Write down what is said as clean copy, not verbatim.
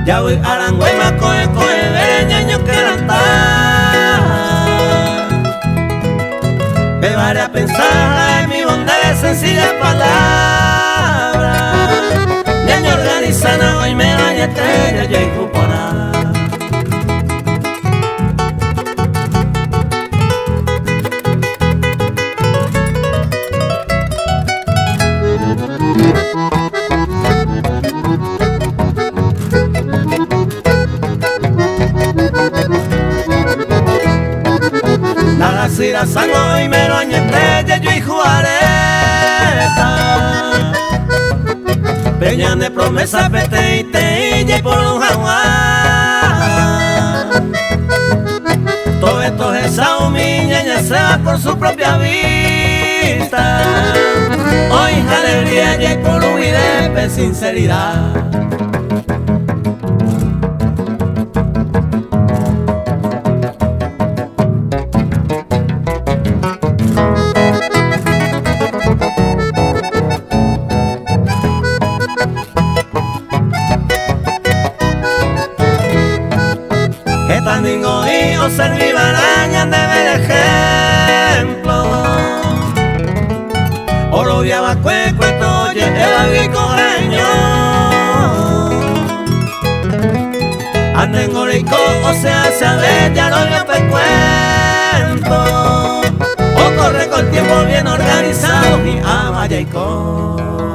Ya voy arango y me coge vereñaño que cantar. Me varé a pensar en mi bondad de sencillas palabras. Ñaño organizana hoy me daña estrella y cupona. Nada sira sango y me lo añete yo y juareta. Peña de promesa pete y te y por un jaguar. Todo esto es esa humilla se va por su propia vista. Hoy alegría y por un de sinceridad. Tandingo y o serví baraña de ver ejemplo. Oro viaba cueto oye el abicoreño. Anden orico o sea de ya no yo te cuento. O corre con tiempo bien organizado mi ama Jacob.